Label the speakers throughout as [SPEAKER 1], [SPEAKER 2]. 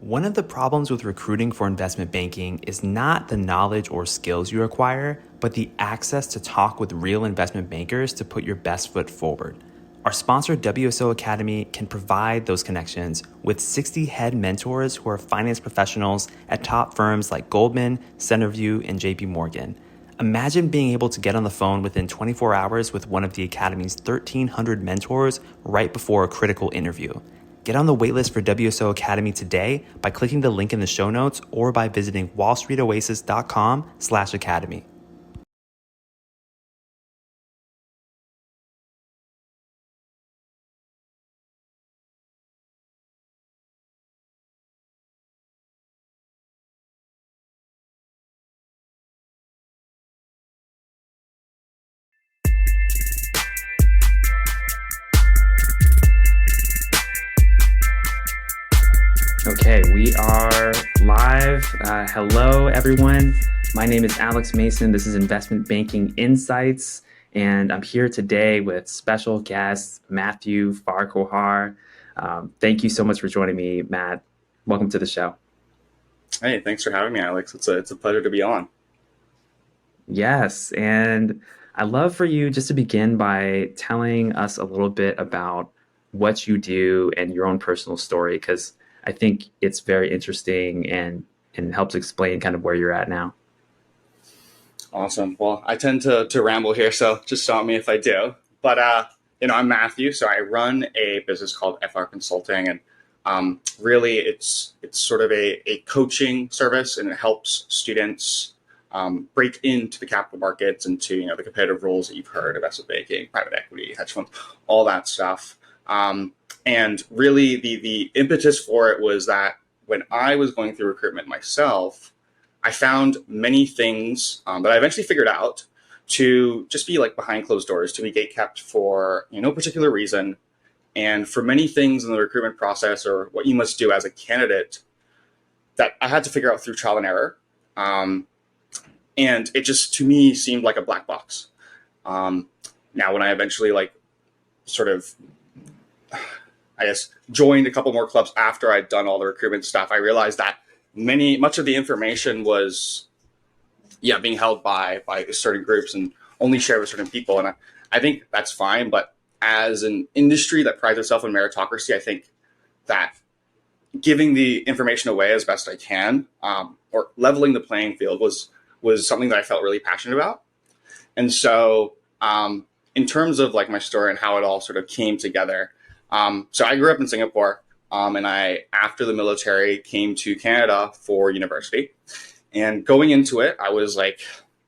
[SPEAKER 1] One of the problems with recruiting for investment banking is not the knowledge or skills you acquire, but the access to talk with real investment bankers to put your best foot forward. Our sponsor, WSO Academy, can provide those connections with 60 head mentors who are finance professionals at top firms like Goldman, Centerview, and JP Morgan. Imagine being able to get on the phone within 24 hours with one of the Academy's 1,300 mentors right before a critical interview. Get on the waitlist for WSO Academy today by clicking the link in the show notes or by visiting wallstreetoasis.com/academy. Okay, we are live. Hello, everyone. My name is Alex Mason. This is Investment Banking Insights, and I'm here today with special guest Matthew Farquhar. Thank you so much for joining me, Matt. Welcome to the show.
[SPEAKER 2] Hey, thanks for having me, Alex. It's a pleasure to be on.
[SPEAKER 1] Yes, and I'd love for you just to begin by telling us a little bit about what you do and your own personal story, because I think it's very interesting and helps explain kind of where you're at now.
[SPEAKER 2] Awesome. Well, I tend to ramble here, so just stop me if I do. But I'm Matthew, so I run a business called FR Consulting, and really it's sort of a coaching service, and it helps students break into the capital markets, into the competitive roles that you've heard: investment banking, private equity, hedge funds, all that stuff. And really, the impetus for it was that when I was going through recruitment myself, I found many things that I eventually figured out to just be like behind closed doors, to be gatekept for no particular reason. And for many things in the recruitment process, or what you must do as a candidate, that I had to figure out through trial and error. And it just, to me, seemed like a black box. Now, when I eventually sort of, I guess, joined a couple more clubs after I'd done all the recruitment stuff, I realized that much of the information was, being held by certain groups and only shared with certain people. And I think that's fine. But as an industry that prides itself on meritocracy, I think that giving the information away as best I can, or leveling the playing field, was something that I felt really passionate about. And so in terms of my story and how it all sort of came together, so I grew up in Singapore, and I, after the military, came to Canada for university. And going into it, I was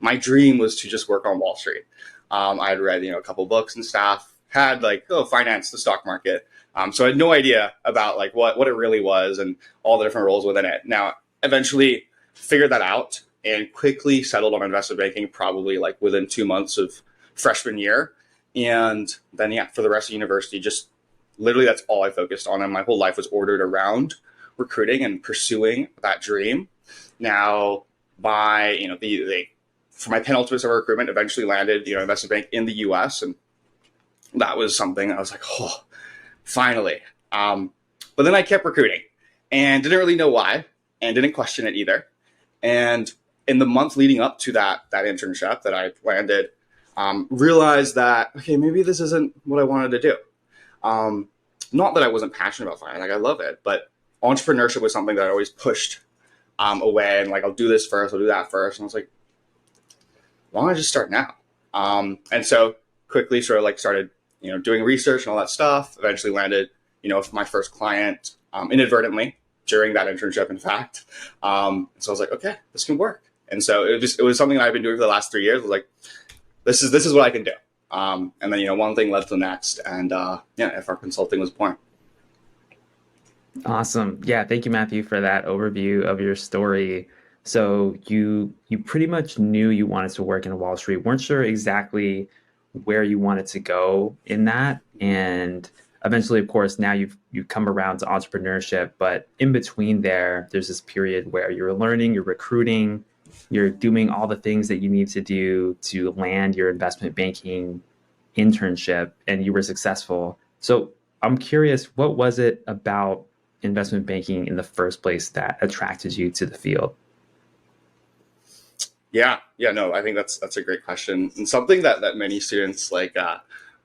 [SPEAKER 2] my dream was to just work on Wall Street. I had read, a couple books and stuff, had finance, the stock market. So I had no idea about what it really was and all the different roles within it. Now, eventually figured that out and quickly settled on investment banking, probably within 2 months of freshman year. And then, for the rest of university, just literally that's all I focused on. And my whole life was ordered around recruiting and pursuing that dream. Now, by, for my penultimate summer recruitment, eventually landed, investment bank in the US. And that was something I was like, oh, finally. But then I kept recruiting and didn't really know why, and didn't question it either. And in the month leading up to that internship that I landed, realized that, okay, maybe this isn't what I wanted to do. Not that I wasn't passionate about finance, I love it, but entrepreneurship was something that I always pushed away, and I'll do this first, I'll do that first. And I was like, why don't I just start now? And so quickly sort of started, doing research and all that stuff. Eventually landed, my first client inadvertently during that internship, in fact. So I was like, okay, this can work. And so it was something that I've been doing for the last 3 years. I was like, this is what I can do. And then, one thing led to the next, and FR Consulting was born.
[SPEAKER 1] Awesome. Yeah, thank you, Matthew, for that overview of your story. So you pretty much knew you wanted to work in Wall Street, weren't sure exactly where you wanted to go in that. And eventually, of course, now you've come around to entrepreneurship, but in between there's this period where you're learning, you're recruiting, you're doing all the things that you need to do to land your investment banking internship, and you were successful. So I'm curious, what was it about investment banking in the first place that attracted you to the field?
[SPEAKER 2] Yeah, no, I think that's a great question, and something that many students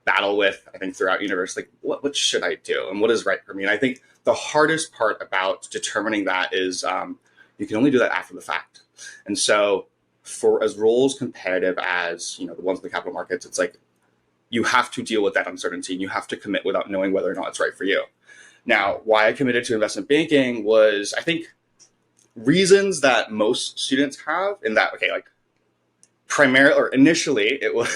[SPEAKER 2] battle with. I think throughout university, like what should I do and what is right for me. And I think the hardest part about determining that is you can only do that after the fact. And so, for as roles competitive as the ones in the capital markets, it's like you have to deal with that uncertainty and you have to commit without knowing whether or not it's right for you. Now, why I committed to investment banking was, I think, reasons that most students have, in that, okay, like primarily or initially it was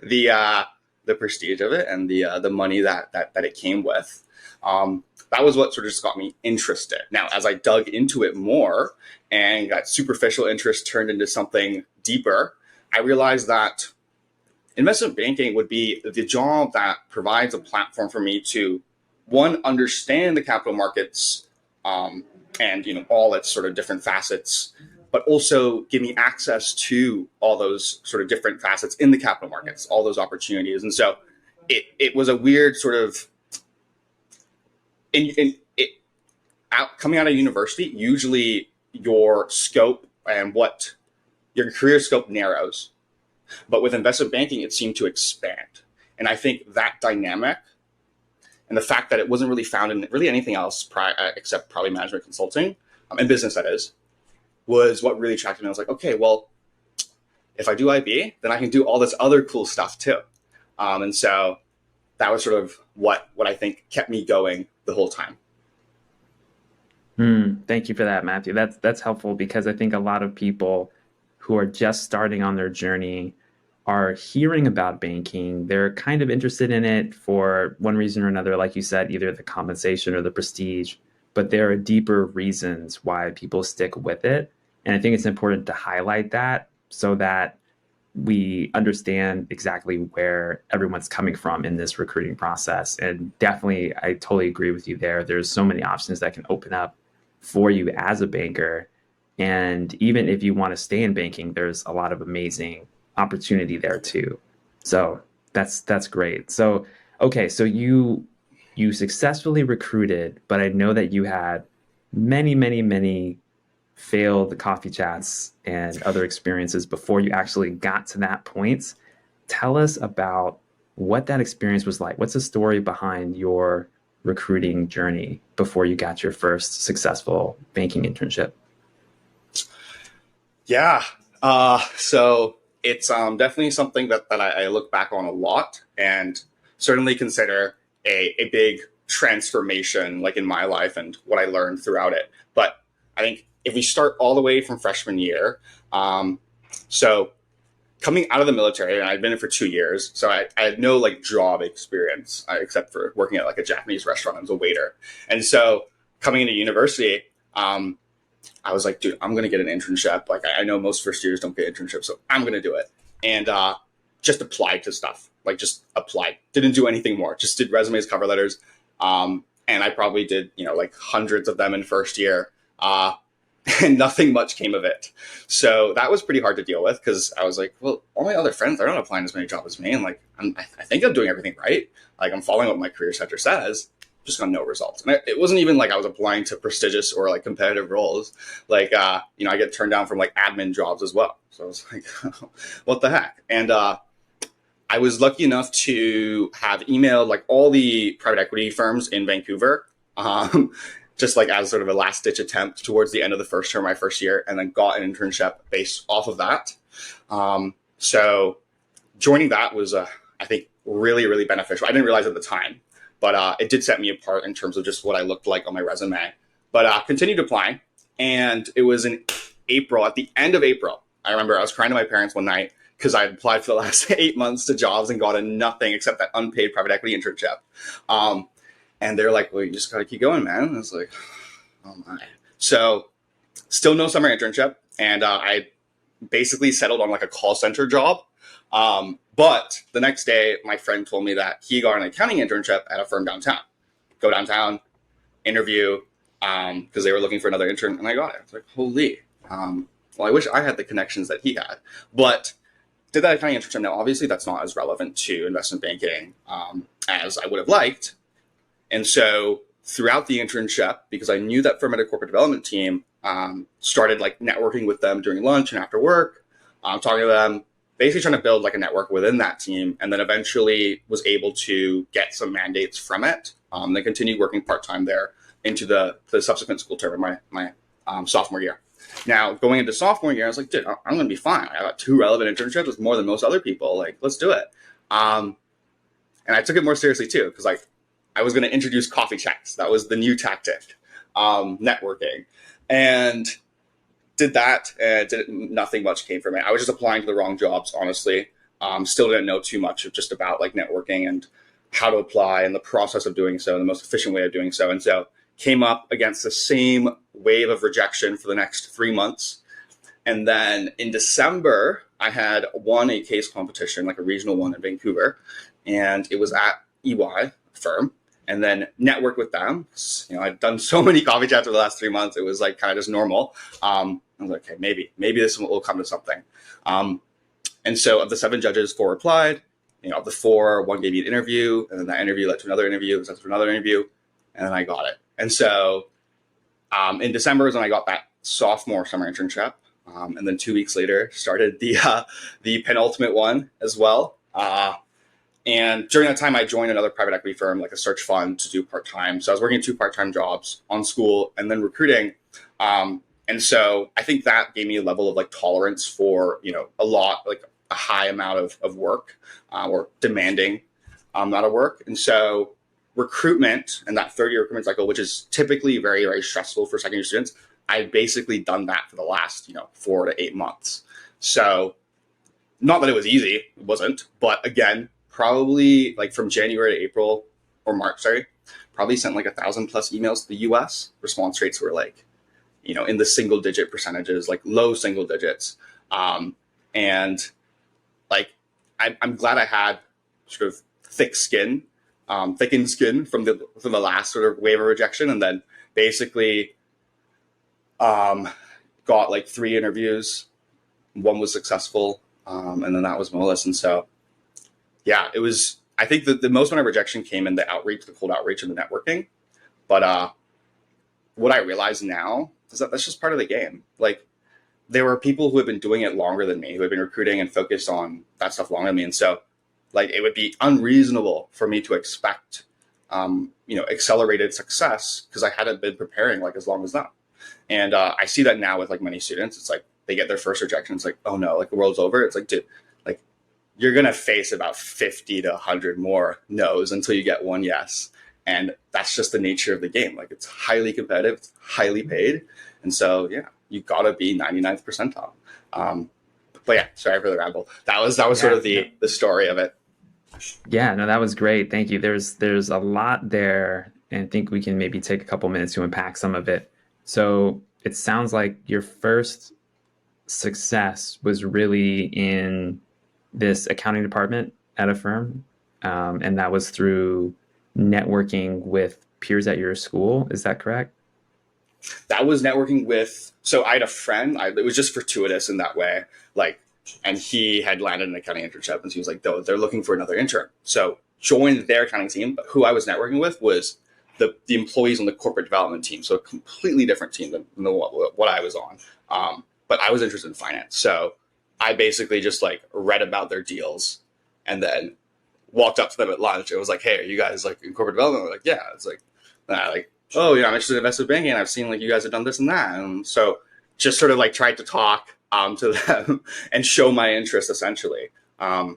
[SPEAKER 2] the prestige of it and the money that it came with. That was what sort of just got me interested. Now, as I dug into it more and that superficial interest turned into something deeper, I realized that investment banking would be the job that provides a platform for me to, one, understand the capital markets, and all its sort of different facets, but also give me access to all those sort of different facets in the capital markets, all those opportunities. And so it was a weird sort of coming out of university. Usually your scope and what your career scope narrows, but with investment banking it seemed to expand. And I think that dynamic and the fact that it wasn't really found in really anything else except probably management consulting, and business, that is, was what really attracted me. I was like, okay, well, if I do IB, then I can do all this other cool stuff too. And so that was sort of what I think kept me going the whole time.
[SPEAKER 1] Thank you for that, Matthew. That's helpful, because I think a lot of people who are just starting on their journey are hearing about banking. They're kind of interested in it for one reason or another, like you said, either the compensation or the prestige, but there are deeper reasons why people stick with it. And I think it's important to highlight that so that we understand exactly where everyone's coming from in this recruiting process. And definitely, I totally agree with you there. There's so many options that can open up for you as a banker. And even if you want to stay in banking, there's a lot of amazing opportunity there too. So that's great. So okay, so you successfully recruited, but I know that you had many failed coffee chats and other experiences before you actually got to that point. Tell us about what that experience was like. What's the story behind your recruiting journey before you got your first successful banking internship?
[SPEAKER 2] Yeah. So it's definitely something that I look back on a lot and certainly consider a big transformation, like in my life and what I learned throughout it. But I think if we start all the way from freshman year, so coming out of the military, and I'd been in for 2 years, so I had no like job experience except for working at like a Japanese restaurant as a waiter. And so coming into university, I was like, dude, I'm going to get an internship. Like, I know most first years don't get internships, so I'm going to do it. And just applied to stuff, like just applied. Didn't do anything more. Just did resumes, cover letters. And I probably did, like hundreds of them in first year. And nothing much came of it. So that was pretty hard to deal with because I was like, well, all my other friends, they're not applying as many jobs as me. And like, I think I'm doing everything right. Like, I'm following what my career center says. Just got no results. And it wasn't even like I was applying to prestigious or like competitive roles. Like, I get turned down from like admin jobs as well. So I was like, what the heck? And I was lucky enough to have emailed like all the private equity firms in Vancouver, just like as sort of a last ditch attempt towards the end of the first term, my first year, and then got an internship based off of that. So joining that was, I think, really, really beneficial. I didn't realize at the time, but it did set me apart in terms of just what I looked like on my resume. But continued applying, and it was in April, at the end of April, I remember I was crying to my parents one night because I had applied for the last 8 months to jobs and gotten nothing except that unpaid private equity internship. And they're like, well, you just got to keep going, man. And I was like, oh my. So still no summer internship. And I basically settled on like a call center job. But the next day, my friend told me that he got an accounting internship at a firm downtown. Go downtown, interview, because they were looking for another intern, and I got it. I was like, holy. Well, I wish I had the connections that he had. But did that accounting internship. Now, obviously, that's not as relevant to investment banking as I would have liked. And so throughout the internship, because I knew that firm had a corporate development team, started like networking with them during lunch and after work, talking to them, basically trying to build like a network within that team, and then eventually was able to get some mandates from it. Then continued working part-time there into the subsequent school term of my sophomore year. Now, going into sophomore year, I was like, dude, I'm going to be fine. I got 2 relevant internships with more than most other people. Like, let's do it. And I took it more seriously too, because like I was going to introduce coffee chats. That was the new tactic, networking, and did that. And nothing much came from it. I was just applying to the wrong jobs, honestly. Still didn't know too much of just about like networking and how to apply and the process of doing so, and the most efficient way of doing so. And so came up against the same wave of rejection for the next 3 months. And then in December, I had won a case competition, like a regional one in Vancouver, and it was at EY firm, and then networked with them. You know, I'd done so many coffee chats over the last 3 months. It was like kind of just normal. I was like, okay, maybe this will come to something. And so of the 7 judges, 4 applied. You know, of the 4, 1 gave me an interview, and then that interview led to another interview, led to another interview, and then I got it. And so in December is when I got that sophomore summer internship. And then 2 weeks later started the penultimate one as well. And during that time, I joined another private equity firm, like a search fund, to do part-time. So I was working 2 part-time jobs on school and then recruiting. And so I think that gave me a level of like tolerance for, you know, a high amount of work, or demanding amount of work. And so recruitment and that 3rd year recruitment cycle, which is typically very, very stressful for second year students, I've basically done that for the last, 4 to 8 months. So not that it was easy, it wasn't, but again, probably like from January to April or March, probably sent like 1,000 plus emails to the US. Response rates were like, in the single digit percentages, like low single digits. And like, I'm glad I had sort of thickened skin from the last sort of wave of rejection. And then basically, got like 3 interviews. 1 was successful. And then that was Moelis. And so, yeah, it was, I think that the most amount of rejection came in the outreach, the cold outreach and the networking. But, what I realize now is that that's just part of the game. Like, there were people who have been doing it longer than me, who have been recruiting and focused on that stuff longer than me. And so like, it would be unreasonable for me to expect, accelerated success because I hadn't been preparing like as long as them. And I see that now with like many students. It's like they get their first rejection. It's like, oh no, like the world's over. It's like, dude, like you're going to face about 50 to 100 more no's until you get 1 yes. And that's just the nature of the game. Like it's highly competitive, it's highly paid. And so, yeah, you got to be 99th percentile. But yeah, sorry for the ramble. That was sort of the story of it.
[SPEAKER 1] Yeah, no, that was great. Thank you. There's a lot there, and I think we can maybe take a couple minutes to unpack some of it. So it sounds like your first success was really in this accounting department at a firm, and that was through networking with peers at your school. Is that correct?
[SPEAKER 2] That was networking with, so I had a friend, it was just fortuitous in that way, like, and he had landed an accounting internship, and so he was like, they're looking for another intern. So joined their accounting team, but who I was networking with was the employees on the corporate development team. So a completely different team than what I was on. But I was interested in finance. So I basically just like read about their deals and then walked up to them at lunch. It was like, hey, are you guys like in corporate development? We're like, yeah. It's like, oh yeah, I'm interested in investment banking, and I've seen like you guys have done this and that. And so just sort of like tried to talk to them and show my interest essentially. And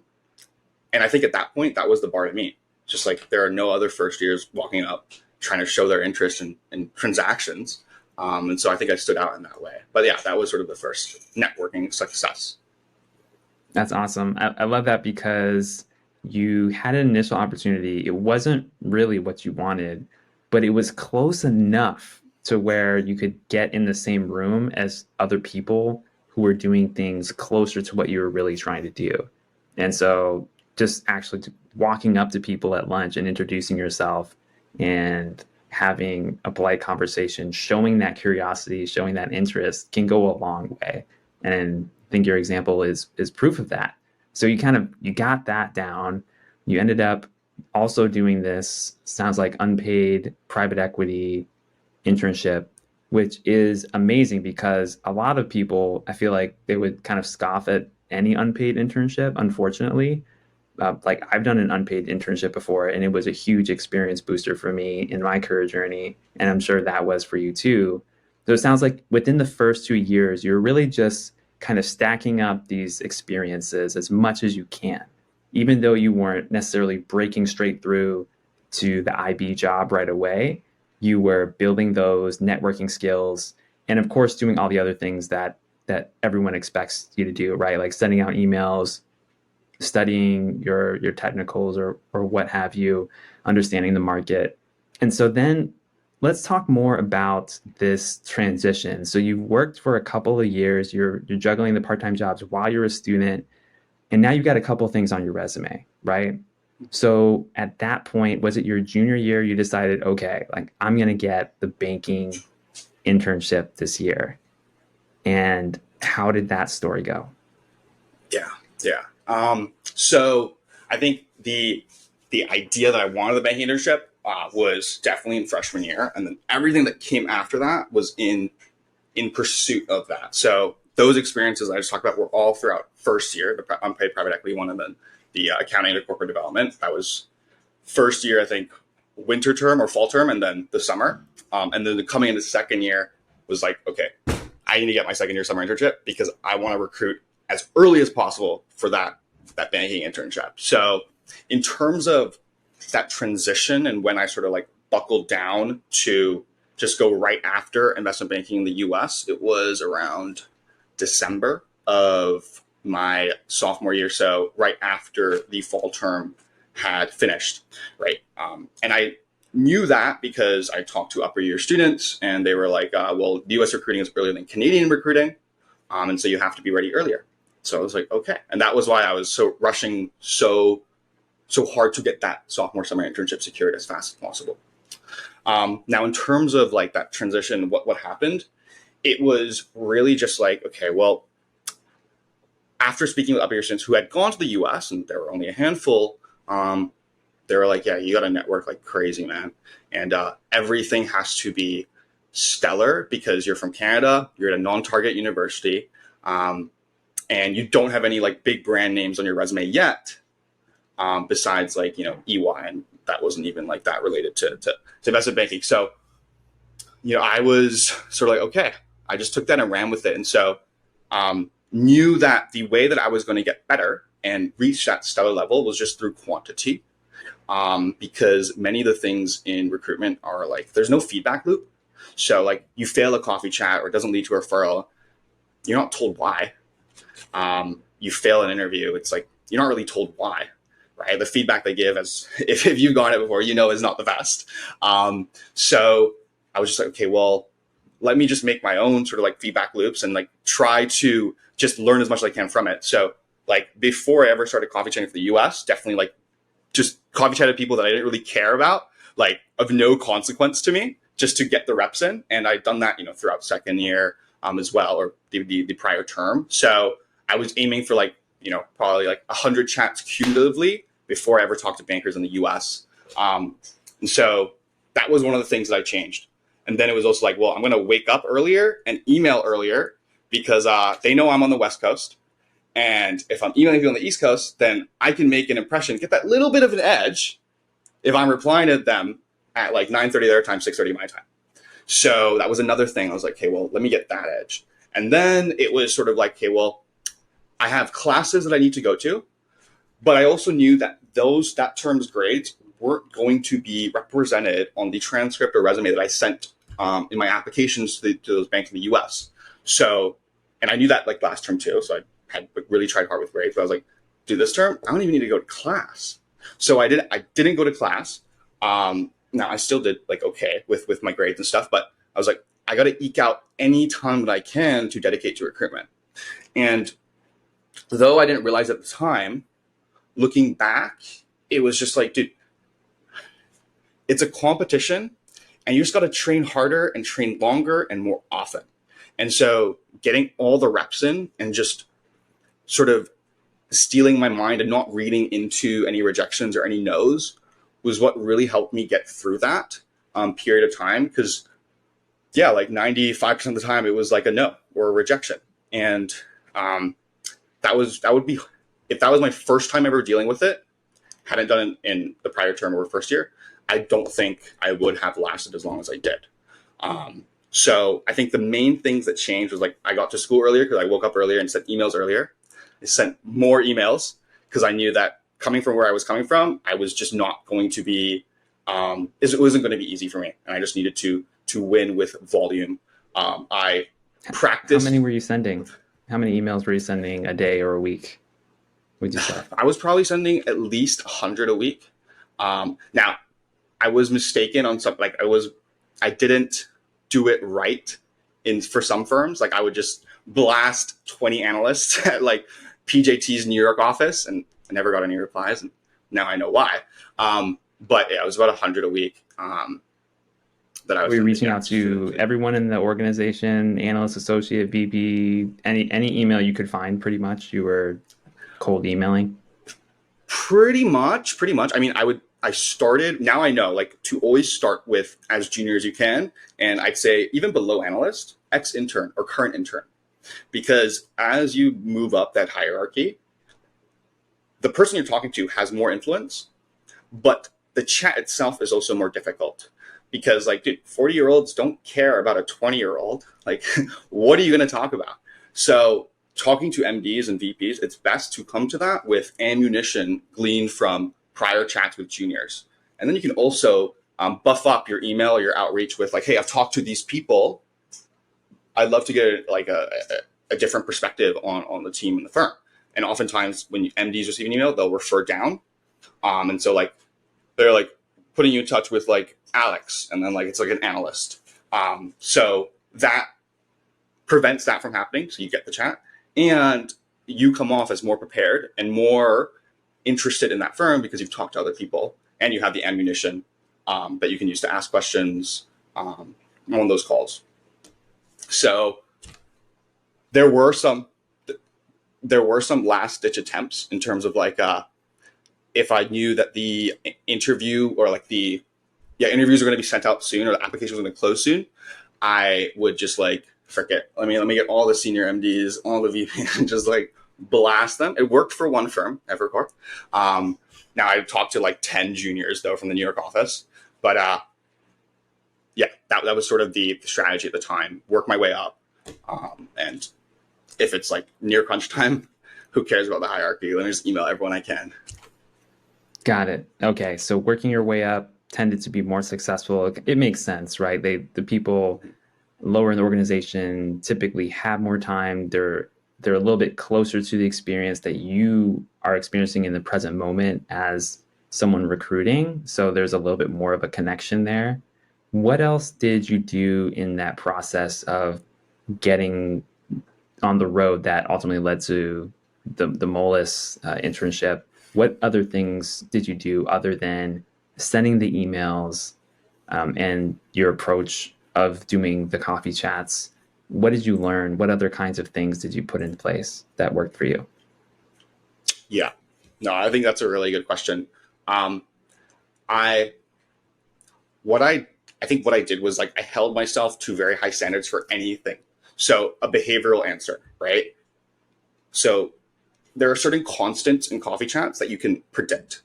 [SPEAKER 2] I think at that point, that was the bar to meet. Just like there are no other first years walking up trying to show their interest in transactions. And so I think I stood out in that way. But yeah, that was sort of the first networking success.
[SPEAKER 1] That's awesome. I love that because you had an initial opportunity. It wasn't really what you wanted, but it was close enough to where you could get in the same room as other people who were doing things closer to what you were really trying to do. And so just actually walking up to people at lunch and introducing yourself and having a polite conversation, showing that curiosity, showing that interest can go a long way. And I think your example is proof of that. So you got that down. You ended up also doing this, sounds like unpaid private equity internship, which is amazing because a lot of people, I feel like they would kind of scoff at any unpaid internship, unfortunately. Like I've done an unpaid internship before, and it was a huge experience booster for me in my career journey. And I'm sure that was for you too. So it sounds like within the first 2 years, you're really just kind of stacking up these experiences as much as you can, even though you weren't necessarily breaking straight through to the IB job right away. You were building those networking skills, and of course, doing all the other things that everyone expects you to do, right? Like sending out emails, studying your technicals or what have you, understanding the market. And so then let's talk more about this transition. So you've worked for a couple of years, you're juggling the part-time jobs while you're a student, and now you've got a couple of things on your resume, right? So at that point, was it your junior year you decided, okay, like I'm going to get the banking internship this year? And how did that story go?
[SPEAKER 2] Yeah, yeah. So I think the idea that I wanted the banking internship was definitely in freshman year, and then everything that came after that was in pursuit of that. So those experiences I just talked about were all throughout first year, the unpaid private equity one, and then the accounting and corporate development. That was first year, I think, winter term or fall term, and then the summer. And then coming into second year was like, okay, I need to get my second year summer internship because I want to recruit as early as possible for that banking internship. So in terms of that transition and when I sort of like buckled down to just go right after investment banking in the US, it was around December of my sophomore year. So right after the fall term had finished, right? And I knew that because I talked to upper year students and they were like, well, US recruiting is earlier than Canadian recruiting. And so you have to be ready earlier. So I was like, okay. And that was why I was so rushing so hard to get that sophomore summer internship secured as fast as possible. Now, in terms of like that transition, what happened, it was really just like, okay, well, after speaking with upper year students who had gone to the US, and there were only a handful, they were like, yeah, you got to network like crazy, man. And everything has to be stellar because you're from Canada, you're at a non-target university, and you don't have any like big brand names on your resume yet, besides like, EY. And that wasn't even like that related to investment banking. So, I was sort of like, okay, I just took that and ran with it. And so knew that the way that I was going to get better and reach that stellar level was just through quantity. Because many of the things in recruitment are like, there's no feedback loop. So like you fail a coffee chat or it doesn't lead to a referral, you're not told why. You fail an interview, it's like, you're not really told why, right? The feedback they give, as if you've gone it before, is not the best. So I was just like, okay, well, let me just make my own sort of like feedback loops and like try to just learn as much as I can from it. So like before I ever started coffee chatting for the US, definitely like just coffee chatted people that I didn't really care about, like of no consequence to me, just to get the reps in. And I'd done that, throughout second year as well, or the prior term. So I was aiming for like, probably like 100 chats cumulatively before I ever talked to bankers in the US. And so that was one of the things that I changed. And then it was also like, well, I'm going to wake up earlier and email earlier because they know I'm on the West Coast. And if I'm emailing people on the East Coast, then I can make an impression, get that little bit of an edge if I'm replying to them at like 9:30 their time, 6:30 my time. So that was another thing. I was like, okay, well, let me get that edge. And then it was sort of like, okay, well, I have classes that I need to go to, but I also knew that that term's grades weren't going to be represented on the transcript or resume that I sent in my applications to those banks in the US. So, and I knew that like last term too. So I had really tried hard with grades, but I was like, dude, this term, I don't even need to go to class. So I didn't go to class. Now I still did like, okay, with my grades and stuff, but I was like, I got to eke out any time that I can to dedicate to recruitment. And though I didn't realize at the time, looking back, it was just like, dude, it's a competition and you just got to train harder and train longer and more often. And so getting all the reps in and just sort of stealing my mind and not reading into any rejections or any no's was what really helped me get through that period of time. Because like 95% of the time it was like a no or a rejection. And that would be, if that was my first time ever dealing with it, hadn't done it in the prior term or first year, I don't think I would have lasted as long as I did. So I think the main things that changed was like I got to school earlier because I woke up earlier and sent emails earlier. I sent more emails because I knew that coming from where I was coming from, I was just not going to be, it wasn't going to be easy for me. And I just needed to win with volume. I practiced.
[SPEAKER 1] How many were you sending? How many emails were you sending a day or a week? Would you say?
[SPEAKER 2] I was probably sending at least 100 a week. Now, I was mistaken on something. Like I didn't do it right for some firms. Like I would just blast 20 analysts at like PJT's New York office, and I never got any replies. And now I know why. But yeah, it was about 100 a week. That I was.
[SPEAKER 1] Were you reaching out to everyone in the organization, analyst, associate, VP, any email you could find? Pretty much, you were cold emailing.
[SPEAKER 2] Pretty much. I mean, I started, now I know, like, to always start with as junior as you can. And I'd say even below analyst, ex-intern or current intern. Because as you move up that hierarchy, the person you're talking to has more influence, but the chat itself is also more difficult. Because, like, dude, 40-year-olds don't care about a 20-year-old. Like, what are you going to talk about? So talking to MDs and VPs, it's best to come to that with ammunition gleaned from prior chats with juniors. And then you can also buff up your email or your outreach with like, hey, I've talked to these people. I'd love to get like a different perspective on the team and the firm. And oftentimes when MDs receive an email, they'll refer down. And so like, they're like putting you in touch with like Alex, and then like, it's like an analyst. So that prevents that from happening. So you get the chat and you come off as more prepared and more interested in that firm because you've talked to other people and you have the ammunition that you can use to ask questions on those calls. So there were some last ditch attempts in terms of like if I knew that the interview or like interviews are going to be sent out soon or the application was going to close soon, I would just like frick it. Let me get all the senior MDs, all the VPs, and just like blast them. It worked for one firm, Farquhar. Now I talked to like 10 juniors though from the New York office, but that was sort of the strategy at the time. Work my way up, and if it's like near crunch time, who cares about the hierarchy? Let me just email everyone I can.
[SPEAKER 1] Got it. Okay, so working your way up tended to be more successful. It makes sense, right? The people lower in the organization typically have more time. They're a little bit closer to the experience that you are experiencing in the present moment as someone recruiting. So there's a little bit more of a connection there. What else did you do in that process of getting on the road that ultimately led to the Moelis internship? What other things did you do other than sending the emails and your approach of doing the coffee chats? What did you learn? What other kinds of things did you put in place that worked for you?
[SPEAKER 2] Yeah, no, I think that's a really good question. I think what I did was like I held myself to very high standards for anything. So a behavioral answer, right? So there are certain constants in coffee chats that you can predict.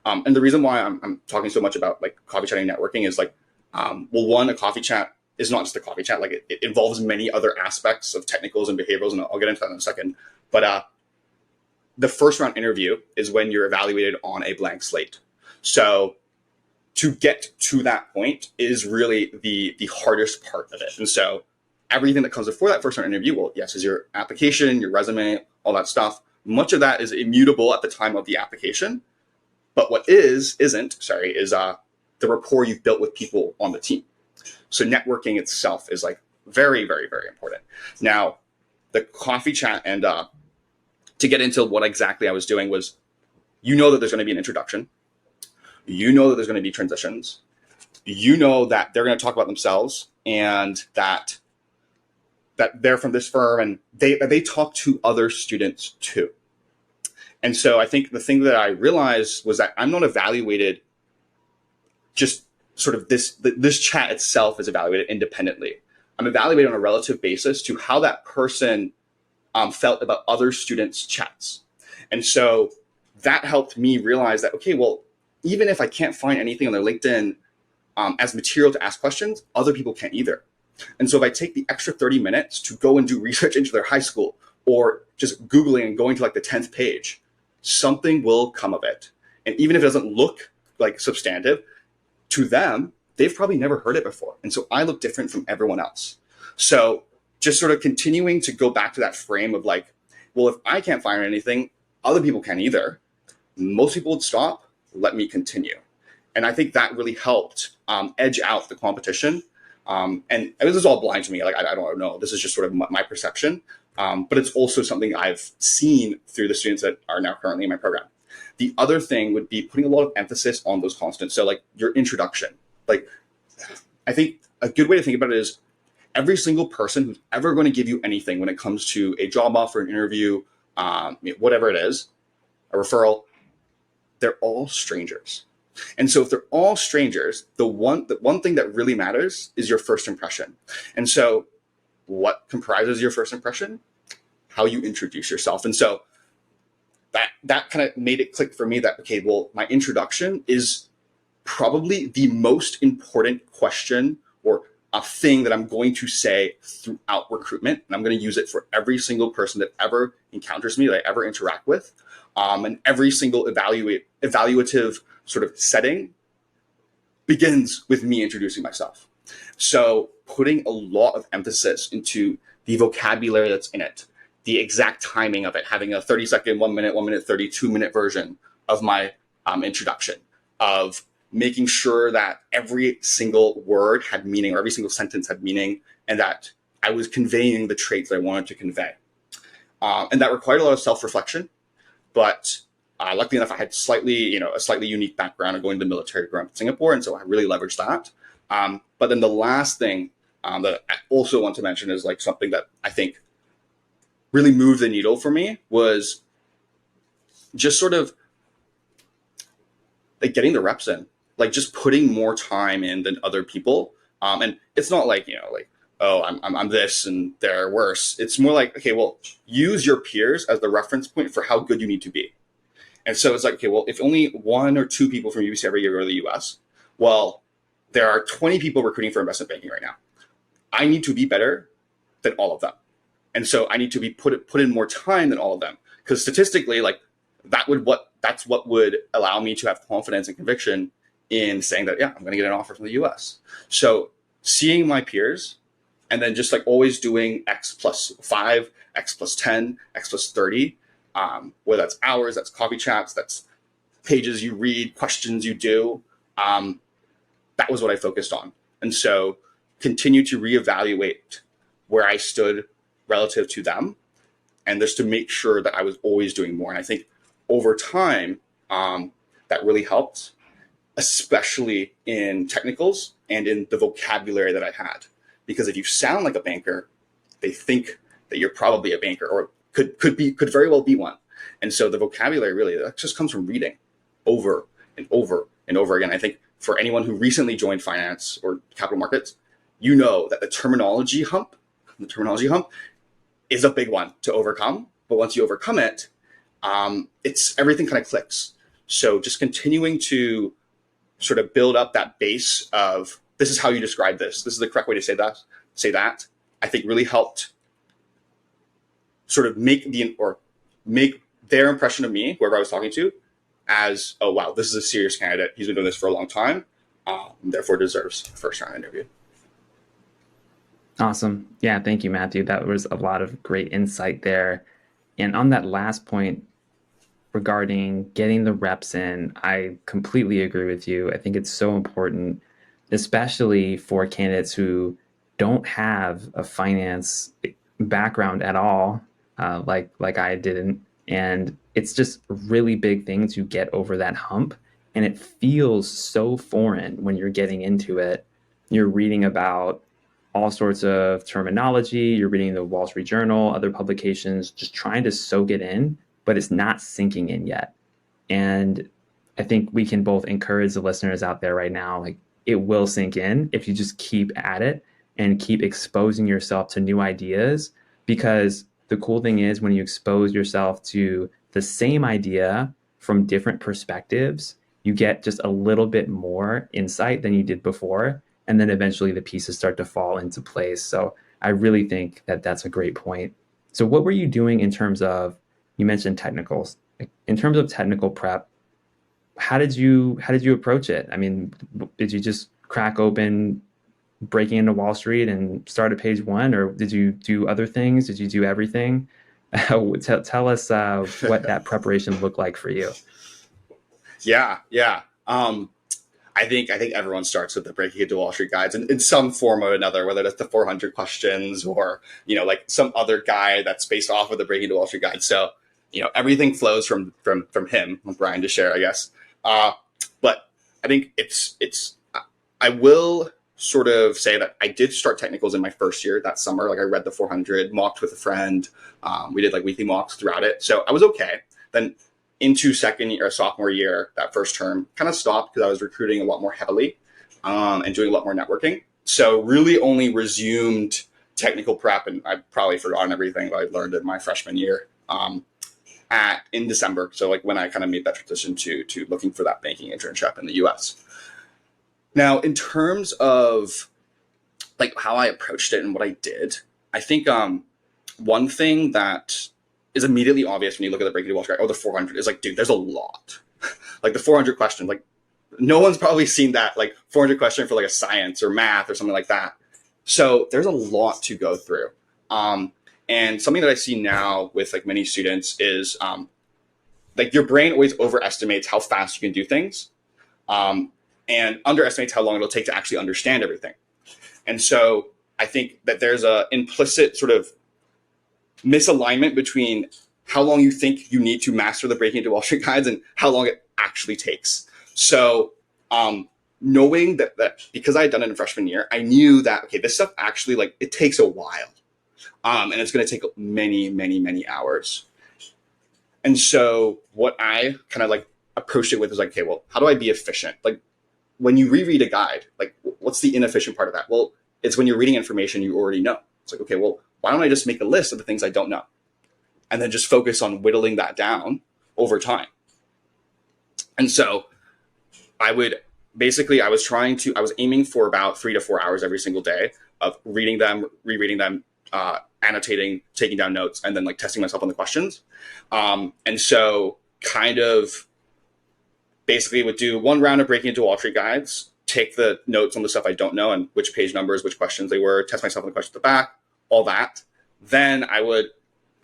[SPEAKER 2] And the reason why I'm talking so much about like coffee chatting networking is like, one, a coffee chat is not just a coffee chat. Like it involves many other aspects of technicals and behaviorals, and I'll get into that in a second. But the first round interview is when you're evaluated on a blank slate. So to get to that point is really the hardest part of it. And so everything that comes before that first round interview, well, yes, is your application, your resume, all that stuff. Much of that is immutable at the time of the application. But what isn't the rapport you've built with people on the team. So networking itself is like very, very, very important. Now, the coffee chat and to get into what exactly I was doing was, that there's going to be an introduction. That there's going to be transitions. That they're going to talk about themselves and that they're from this firm and they talk to other students too. And so I think the thing that I realized was that I'm not evaluated just sort of this chat itself is evaluated independently. I'm evaluated on a relative basis to how that person felt about other students' chats. And so that helped me realize that, okay, well, even if I can't find anything on their LinkedIn as material to ask questions, other people can't either. And so if I take the extra 30 minutes to go and do research into their high school, or just Googling and going to like the 10th page, something will come of it. And even if it doesn't look like substantive, to them, they've probably never heard it before. And so I look different from everyone else. So just sort of continuing to go back to that frame of like, well, if I can't find anything, other people can't either. Most people would stop, let me continue. And I think that really helped edge out the competition. And this is all blind to me. Like, I don't know. This is just sort of my perception. But it's also something I've seen through the students that are now currently in my program. The other thing would be putting a lot of emphasis on those constants. So like your introduction, like I think a good way to think about it is every single person who's ever going to give you anything when it comes to a job offer, an interview, whatever it is, a referral, they're all strangers. And so if they're all strangers, the one thing that really matters is your first impression. And so what comprises your first impression? How you introduce yourself. And so that kind of made it click for me that, okay, well, my introduction is probably the most important question or a thing that I'm going to say throughout recruitment. And I'm going to use it for every single person that ever encounters me, that I ever interact with. And every single evaluative sort of setting begins with me introducing myself. So putting a lot of emphasis into the vocabulary that's in it, the exact timing of it, having a 30-second, 1 minute, 1 minute, 30, 2-minute version of my introduction, of making sure that every single word had meaning, or every single sentence had meaning, and that I was conveying the traits that I wanted to convey. And that required a lot of self-reflection, but luckily enough, I had a slightly unique background of going to the military growing up in Singapore, and so I really leveraged that. But then the last thing that I also want to mention is like something that I think really moved the needle for me was just sort of like getting the reps in, like just putting more time in than other people. And it's not like, oh, I'm this and they're worse. It's more like, okay, well, use your peers as the reference point for how good you need to be. And so it's like, okay, well, if only 1 or 2 people from UBC every year go to the US, well, there are 20 people recruiting for investment banking right now. I need to be better than all of them. And so I need to be put in more time than all of them. Because statistically, like that's what would allow me to have confidence and conviction in saying that, yeah, I'm going to get an offer from the US. So seeing my peers and then just like always doing X plus 5, X plus 10, X plus 30, whether that's hours, that's coffee chats, that's pages you read, questions you do. That was what I focused on. And so continue to reevaluate where I stood relative to them, and just to make sure that I was always doing more. And I think over time, that really helped, especially in technicals and in the vocabulary that I had. Because if you sound like a banker, they think that you're probably a banker, or could very well be one. And so the vocabulary really, that just comes from reading over and over and over again. I think for anyone who recently joined finance or capital markets, you know that the terminology hump is a big one to overcome. But once you overcome it, it's everything kind of clicks. So just continuing to sort of build up that base of, this is how you describe this. This is the correct way to say that, I think really helped sort of make their impression of me, whoever I was talking to, as, oh, wow, this is a serious candidate. He's been doing this for a long time, therefore deserves a first round interview.
[SPEAKER 1] Awesome. Yeah, thank you, Matthew. That was a lot of great insight there. And on that last point regarding getting the reps in, I completely agree with you. I think it's so important, especially for candidates who don't have a finance background at all, like I didn't. And it's just a really big thing to get over that hump. And it feels so foreign when you're getting into it. You're reading about all sorts of terminology, you're reading the Wall Street Journal, other publications, just trying to soak it in, but it's not sinking in yet. And I think we can both encourage the listeners out there right now, like it will sink in if you just keep at it and keep exposing yourself to new ideas. Because the cool thing is when you expose yourself to the same idea from different perspectives, you get just a little bit more insight than you did before. And then eventually the pieces start to fall into place. So I really think that that's a great point. So what were you doing in terms of, you mentioned technicals, in terms of technical prep, how did you approach it? I mean, did you just crack open breaking into Wall Street and start at page one, or did you do other things? Did you do everything? Tell us what that preparation looked like for you.
[SPEAKER 2] Yeah. I think everyone starts with the Breaking into Wall Street guides in some form or another, whether that's the 400 questions or like some other guide that's based off of the Breaking into Wall Street guide. So everything flows from him, Brian, to share, I guess. But I think it's I will sort of say that I did start technicals in my first year that summer. Like I read the 400, mocked with a friend. We did like weekly mocks throughout it, so I was okay. Then into second year, sophomore year, that first term kind of stopped because I was recruiting a lot more heavily and doing a lot more networking. So really only resumed technical prep, and I've probably forgotten everything that I learned in my freshman year in December. So like when I kind of made that transition to looking for that banking internship in the US. Now, in terms of like how I approached it and what I did, I think one thing that is immediately obvious when you look at the Breaking into Wall Street or the 400 is like, dude, there's a lot. Like the 400 questions, like no one's probably seen that like 400 question for like a science or math or something like that. So there's a lot to go through. And something that I see now with like many students is like your brain always overestimates how fast you can do things and underestimates how long it'll take to actually understand everything. And so I think that there's a implicit sort of misalignment between how long you think you need to master the Breaking into Wall Street guides and how long it actually takes. So knowing that because I had done it in freshman year, I knew that, okay, this stuff actually like it takes a while. And it's going to take many, many, many hours. And so what I kind of like approached it with is like, okay, well, how do I be efficient? Like when you reread a guide, like what's the inefficient part of that? Well, it's when you're reading information you already know. It's like, okay, well, why don't I just make a list of the things I don't know? And then just focus on whittling that down over time. And so I was aiming for about 3 to 4 hours every single day of reading them, rereading them, annotating, taking down notes, and then like testing myself on the questions. And so kind of basically would do one round of Breaking into Wall Street guides, take the notes on the stuff I don't know and which page numbers, which questions they were, test myself on the questions at the back, all that. Then I would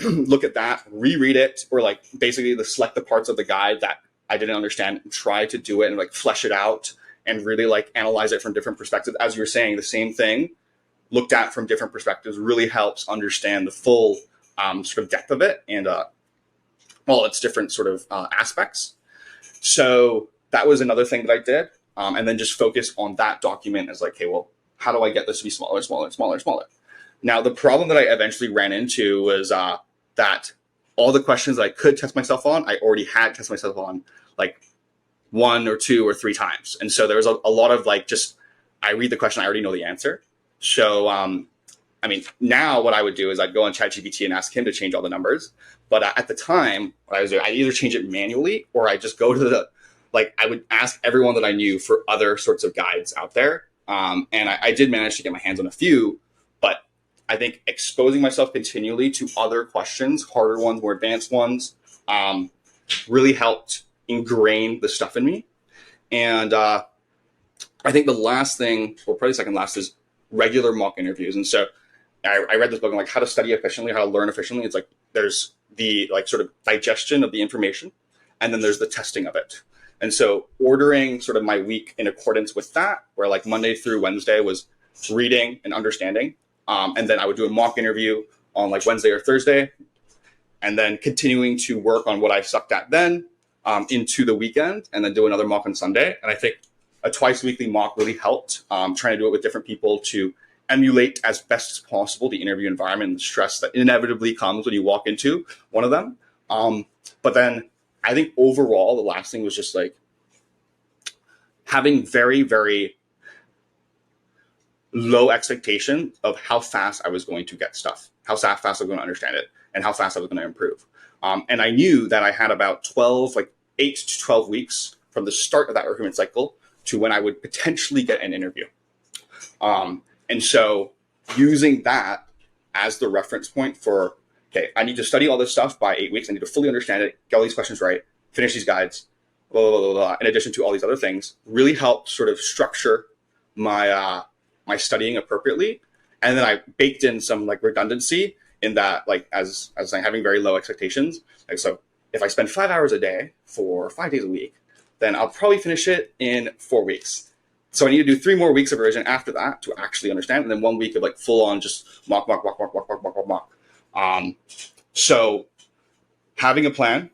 [SPEAKER 2] look at that, reread it, or like basically select the parts of the guide that I didn't understand and try to do it and like flesh it out and really like analyze it from different perspectives. As you were saying, the same thing looked at from different perspectives really helps understand the full sort of depth of it and all its different sort of aspects. So that was another thing that I did. And then just focus on that document as like, okay, well, how do I get this to be smaller, smaller, smaller, smaller? Now, the problem that I eventually ran into was that all the questions that I could test myself on, I already had tested myself on like 1 or 2 or 3 times. And so there was a lot of like, just, I read the question, I already know the answer. So, I mean, now what I would do is I'd go on ChatGPT and ask him to change all the numbers. But at the time, what I was doing, I'd either change it manually or I'd just go to I would ask everyone that I knew for other sorts of guides out there. And I did manage to get my hands on a few, but I think exposing myself continually to other questions, harder ones, more advanced ones, really helped ingrain the stuff in me. And I think the last thing, or probably second last, is regular mock interviews. And so I read this book on like how to study efficiently, how to learn efficiently. It's like there's the like sort of digestion of the information, and then there's the testing of it. And so ordering sort of my week in accordance with that, where like Monday through Wednesday was reading and understanding. And then I would do a mock interview on like Wednesday or Thursday, and then continuing to work on what I sucked at then into the weekend, and then do another mock on Sunday. And I think a twice weekly mock really helped, trying to do it with different people to emulate as best as possible the interview environment and the stress that inevitably comes when you walk into one of them. But then I think overall, the last thing was just like having very, very low expectation of how fast I was going to get stuff, how fast I was going to understand it, and how fast I was going to improve. And I knew that I had about 12, like 8 to 12 weeks from the start of that recruitment cycle to when I would potentially get an interview. And so using that as the reference point for, okay, I need to study all this stuff by 8 weeks. I need to fully understand it, get all these questions right, finish these guides, blah, blah, blah, blah, in addition to all these other things, really helped sort of structure my my studying appropriately. And then I baked in some like redundancy in that, like as I'm having very low expectations. Like, so if I spend 5 hours a day for 5 days a week, then I'll probably finish it in 4 weeks. So I need to do 3 more weeks of revision after that to actually understand, and then 1 week of like full on just mock. So having a plan,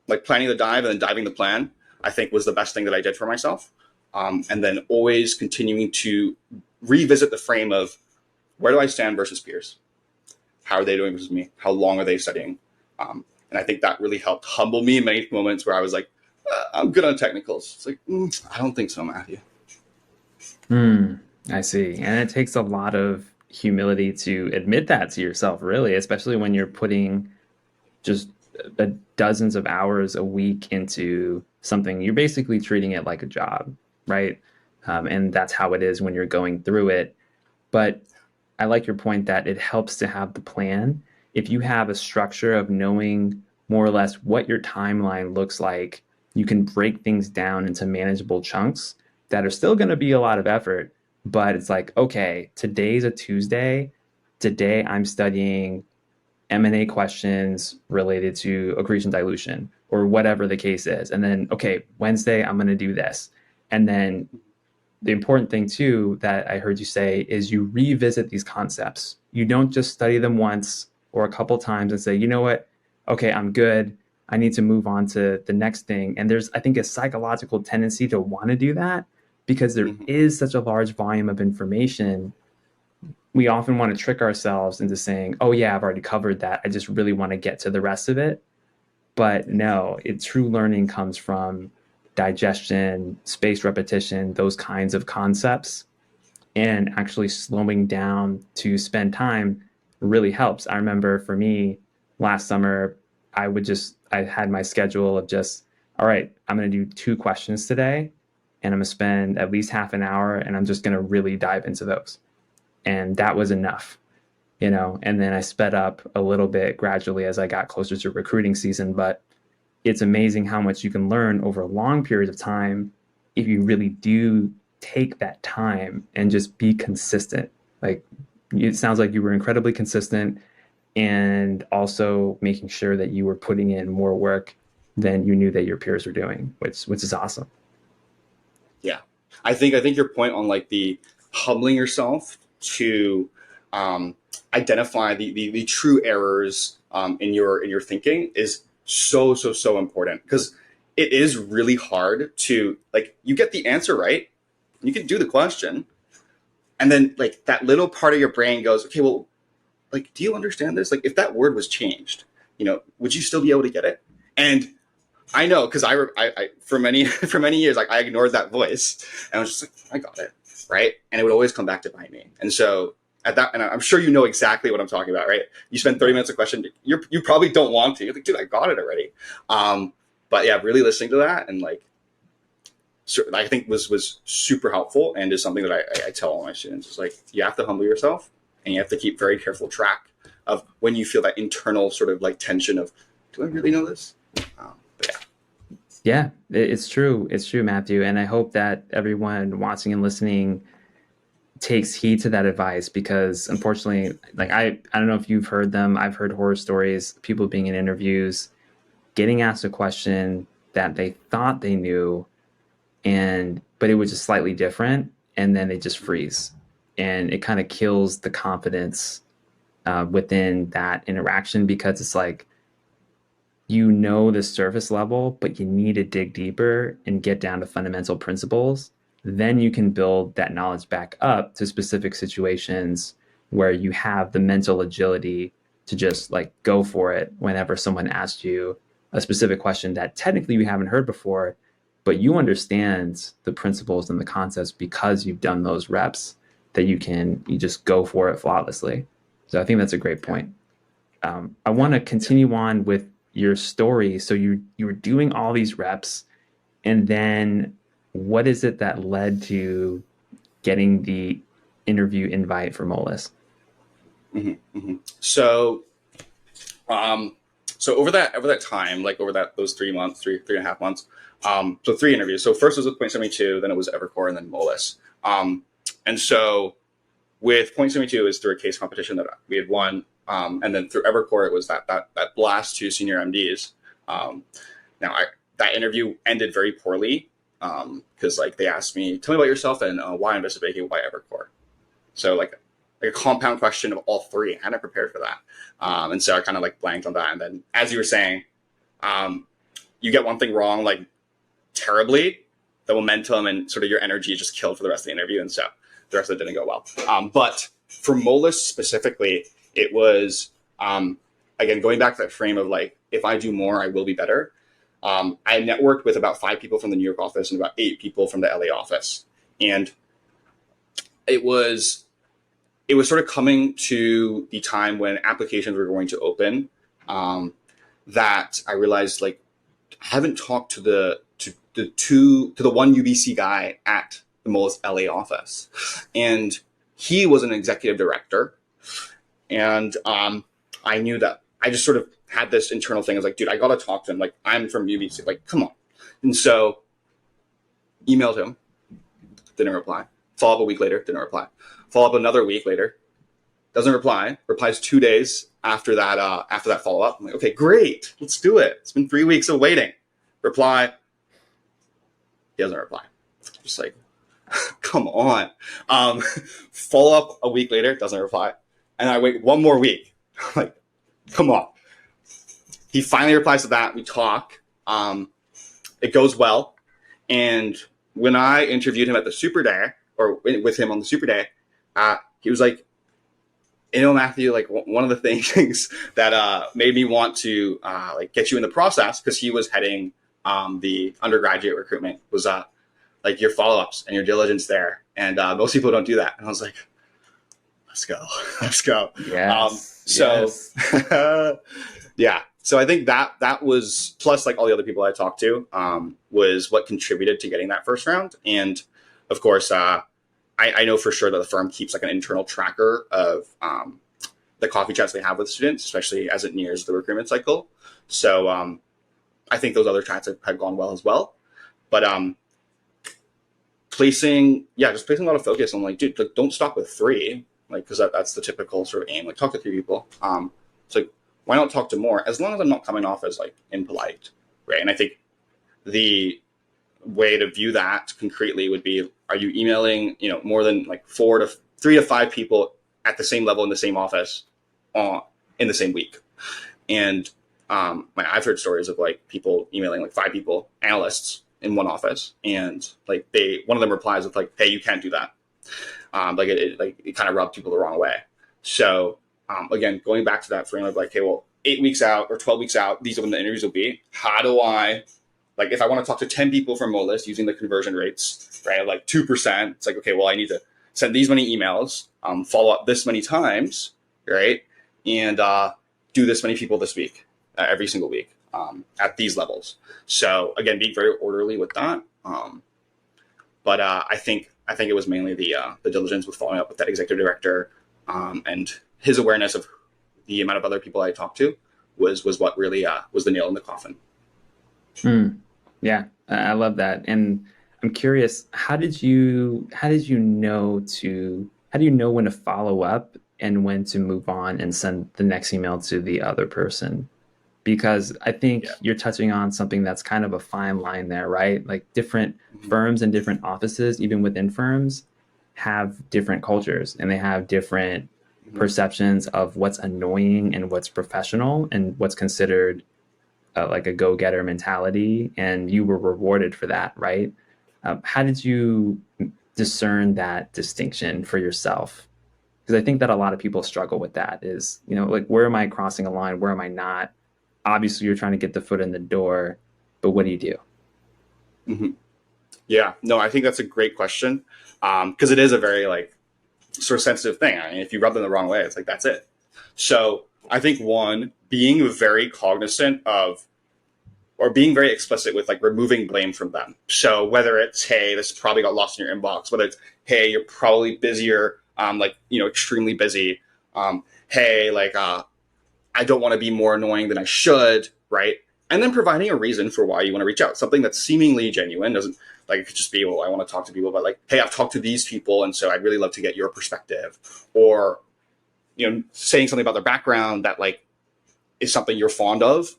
[SPEAKER 2] like planning the dive and then diving the plan, I think was the best thing that I did for myself. And then always continuing to revisit the frame of where do I stand versus peers? How are they doing versus me? How long are they studying? And I think that really helped humble me in many moments where I was like, I'm good on technicals. It's like, I don't think so, Matthew.
[SPEAKER 1] I see. And it takes a lot of humility to admit that to yourself, really, especially when you're putting just dozens of hours a week into something. You're basically treating it like a job, right? And that's how it is when you're going through it. But I like your point that it helps to have the plan. If you have a structure of knowing more or less what your timeline looks like, you can break things down into manageable chunks that are still going to be a lot of effort. But it's like, okay, today's a Tuesday. Today I'm studying M&A questions related to accretion dilution or whatever the case is. And then, okay, Wednesday, I'm going to do this. And then the important thing too, that I heard you say is you revisit these concepts. You don't just study them once or a couple times and say, you know what? Okay, I'm good. I need to move on to the next thing. And there's, I think, a psychological tendency to want to do that because there is such a large volume of information. We often want to trick ourselves into saying, oh yeah, I've already covered that. I just really want to get to the rest of it. But no, true learning comes from digestion, spaced repetition, those kinds of concepts, and actually slowing down to spend time really helps. I remember for me last summer, I had my schedule of just, all right, I'm going to do 2 questions today and I'm going to spend at least half an hour and I'm just going to really dive into those. And that was enough, and then I sped up a little bit gradually as I got closer to recruiting season. But it's amazing how much you can learn over a long period of time if you really do take that time and just be consistent. Like, it sounds like you were incredibly consistent and also making sure that you were putting in more work than you knew that your peers were doing, which is awesome.
[SPEAKER 2] Yeah. I think your point on like the humbling yourself to identify the true errors in your thinking is so important, because it is really hard to, like, you get the answer right, you can do the question, and then like that little part of your brain goes, okay, well, like, do you understand this? Like, if that word was changed, would you still be able to get it? And I know, because I for many years, like, I ignored that voice and I was just like, I got it, right? And it would always come back to bite me. And so at that, and I'm sure you know exactly what I'm talking about, right? You spend 30 minutes a question, you probably don't want to. You're like, dude, I got it already. But yeah, really listening to that and like, I think was super helpful, and is something that I tell all my students. It's like, you have to humble yourself and you have to keep very careful track of when you feel that internal sort of like tension of, do I really know this? But yeah.
[SPEAKER 1] Yeah, it's true. It's true, Matthew. And I hope that everyone watching and listening takes heed to that advice, because unfortunately, like, I don't know if you've heard them. I've heard horror stories, people being in interviews, getting asked a question that they thought they knew, but it was just slightly different. And then they just freeze, and it kind of kills the confidence within that interaction, because it's like, the surface level, but you need to dig deeper and get down to fundamental principles. Then you can build that knowledge back up to specific situations where you have the mental agility to just like go for it whenever someone asks you a specific question that technically you haven't heard before. but you understand the principles and the concepts because you've done those reps that you just go for it flawlessly. So I think that's a great point. I want to continue on with your story. So you were doing all these reps, and then what is it that led to getting the interview invite for Moelis?
[SPEAKER 2] So, so over that time, like over those 3 months, three and a half months, so 3 interviews. So first was with Point 72, then it was Evercore, and then Moelis. And so with Point 72, it was through a case competition that we had won. And then through Evercore, it was that blast to senior MDs. That interview ended very poorly because like they asked me, tell me about yourself and why investment banking, why Evercore. So like a compound question of all three. I hadn't prepared for that. And so I kind of like blanked on that. And then as you were saying, you get one thing wrong, like terribly, the momentum and sort of your energy is just killed for the rest of the interview. And so the rest of it didn't go well. But for Moelis specifically, it was, again, going back to that frame of like, if I do more, I will be better. I networked with about 5 people from the New York office and about 8 people from the LA office. And it was sort of coming to the time when applications were going to open, that I realized like I haven't talked to the one UBC guy at the Moelis LA office, and he was an executive director, and I knew that I just sort of had this internal thing. I was like, dude, I gotta talk to him. Like, I'm from UBC. Like, come on. And so emailed him, didn't reply. Follow up a week later, didn't reply. Follow up another week later, doesn't reply. Replies 2 days after that follow up. I'm like, okay, great, let's do it. It's been 3 weeks of waiting. Reply. He doesn't reply. Just like, come on. Follow up a week later, doesn't reply. And I wait 1 more week. Like, come on. He finally replies to that. We talk. It goes well. And when I interviewed him at the Super Day, or with him on the Super Day, he was like, Matthew, like one of the things that made me want to like get you in the process, because he was heading the undergraduate recruitment, was like your follow-ups and your diligence there. And most people don't do that. And I was like, let's go.
[SPEAKER 1] Yes.
[SPEAKER 2] Yeah. So I think that was, plus like all the other people I talked to, was what contributed to getting that first round. And of course, I know for sure that the firm keeps like an internal tracker of the coffee chats they have with students, especially as it nears the recruitment cycle. So I think those other chats have gone well as well. But placing a lot of focus on like, dude, like, don't stop with 3, like, because that's the typical sort of aim. Like, talk to 3 people. It's like, why not talk to more? As long as I'm not coming off as like impolite, right? And I think the way to view that concretely would be, are you emailing, more than like 3 to 5 people at the same level in the same office in the same week? And I've heard stories of like people emailing like 5 people, analysts in one office, and like one of them replies with like, hey, you can't do that. Like it kind of rubbed people the wrong way. So again, going back to that frame of like, hey, well, 8 weeks out or 12 weeks out, these are when the interviews will be. How do I, like, if I want to talk to 10 people from Moelis using the conversion rates, right, like 2%, it's like, okay, well, I need to send these many emails, follow up this many times, right, and do this many people this week, every single week, at these levels. So again, being very orderly with that. But I think it was mainly the diligence with following up with that executive director, and his awareness of the amount of other people I talked to was what really was the nail in the coffin.
[SPEAKER 1] Yeah, I love that. And I'm curious, how do you know when to follow up and when to move on and send the next email to the other person? Because I think you're touching on something that's kind of a fine line there, right? Like different firms and different offices, even within firms, have different cultures, and they have different perceptions of what's annoying and what's professional and what's considered like a go-getter mentality. And you were rewarded for that, right? How did you discern that distinction for yourself? Because I think that a lot of people struggle with that, is, like, where am I crossing a line? Where am I not? Obviously, you're trying to get the foot in the door, but what do you do?
[SPEAKER 2] Hmm. Yeah, no, I think that's a great question, because it is a very like sort of sensitive thing. I mean, if you rub them the wrong way, it's like that's it. So I think one, being very cognizant of or being very explicit with like removing blame from them. So whether it's, hey, this probably got lost in your inbox, whether it's, hey, you're probably busier, like, extremely busy. Hey, like, I don't want to be more annoying than I should, right? And then providing a reason for why you want to reach out, something that's seemingly genuine. Doesn't like it could just be, well, I want to talk to people, but like, hey, I've talked to these people, and so I'd really love to get your perspective, or saying something about their background that like is something you're fond of,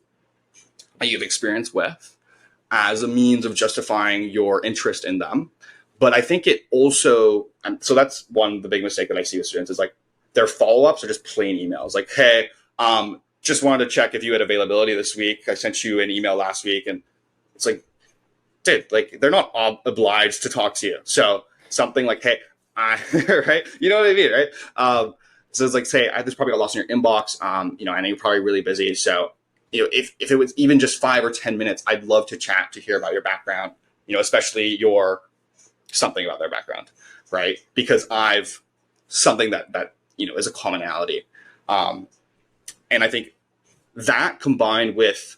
[SPEAKER 2] that you've experience with, as a means of justifying your interest in them. But I think it also, so that's one, the big mistake that I see with students is like their follow ups are just plain emails. Like, hey, just wanted to check if you had availability this week. I sent you an email last week. And it's like, dude, like they're not obliged to talk to you. So something like, hey, right? You know what I mean, right? So it's like, say, this probably got lost in your inbox. I know you're probably really busy. So, if it was even just 5 or 10 minutes, I'd love to chat to hear about your background, especially your something about their background, right? Because I've something that is a commonality. And I think that combined with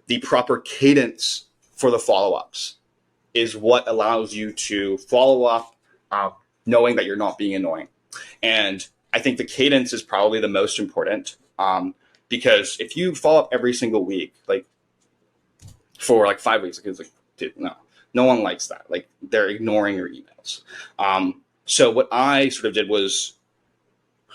[SPEAKER 2] the proper cadence for the follow-ups is what allows you to follow up, uh, knowing that you're not being annoying. And I think the cadence is probably the most important, because if you follow up every single week, like for like 5 weeks, it's like, dude, no one likes that. Like they're ignoring your emails. So what I sort of did was,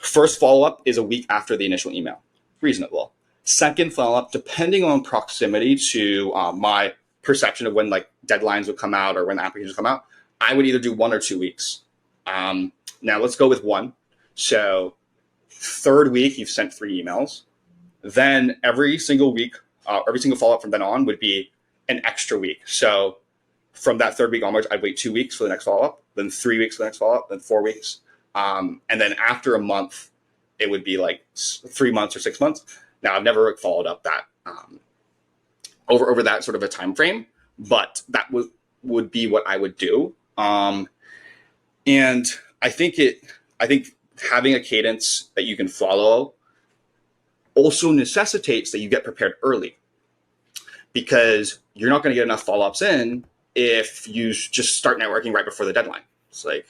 [SPEAKER 2] first follow up is a week after the initial email, reasonable. Second follow up, depending on proximity to my perception of when like deadlines would come out or when applications come out, I would either do 1 or 2 weeks. Now let's go with one. So third week, you've sent 3 emails. Then every single week, every single follow up from then on would be an extra week. So from that third week onwards, I'd wait 2 weeks for the next follow up, then 3 weeks for the next follow up, then 4 weeks. And then after a month, it would be like 3 months or 6 months. Now, I've never followed up that over that sort of a time frame, but that would be what I would do. And I think having a cadence that you can follow also necessitates that you get prepared early, because you're not going to get enough follow-ups in if you just start networking right before the deadline. It's like,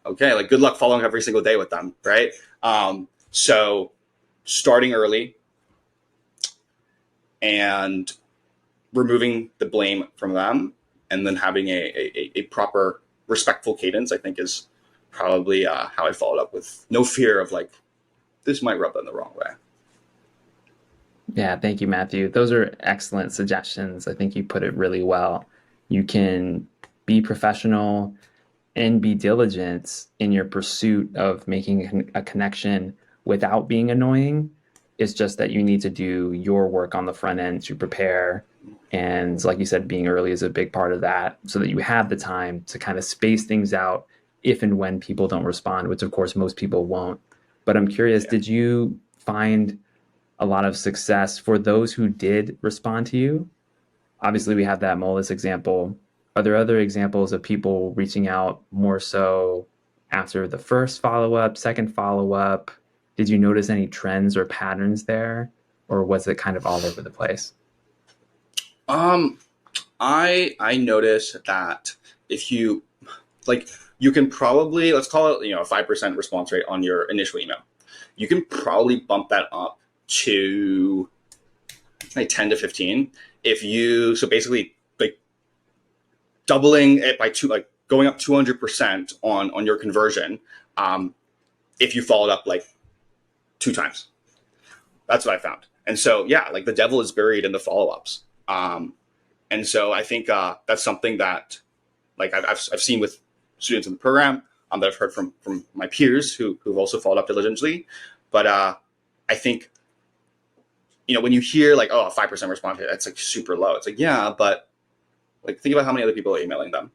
[SPEAKER 2] okay, like good luck following every single day with them, right? So starting early and removing the blame from them, and then having a proper respectful cadence, I think is probably how I followed up, with no fear of like, this might rub them the wrong way.
[SPEAKER 1] Yeah, thank you, Matthew. Those are excellent suggestions. I think you put it really well. You can be professional and be diligent in your pursuit of making a connection without being annoying. It's just that you need to do your work on the front end to prepare. And like you said, being early is a big part of that, so that you have the time to kind of space things out if and when people don't respond, which of course most people won't. But I'm curious,
[SPEAKER 2] Yeah.
[SPEAKER 1] did you find a lot of success for those who did respond to you? Obviously, we have that Mollis example. Are there other examples of people reaching out more so after the first follow up, second follow up? Did you notice any trends or patterns there, or was it kind of all over the place?
[SPEAKER 2] Um, I notice that if you like, you can probably, let's call it, a 5% response rate on your initial email. You can probably bump that up to like 10 to 15 if you, so basically like doubling it by two, like going up 200% on your conversion, if you followed up like 2 times. That's what I found. And so, yeah, like the devil is buried in the follow-ups. And so I think that's something that like I've seen with students in the program, that I've heard from my peers who've also followed up diligently. But I think, when you hear like, oh, a 5% response rate, that's like super low. It's like, yeah, but like think about how many other people are emailing them.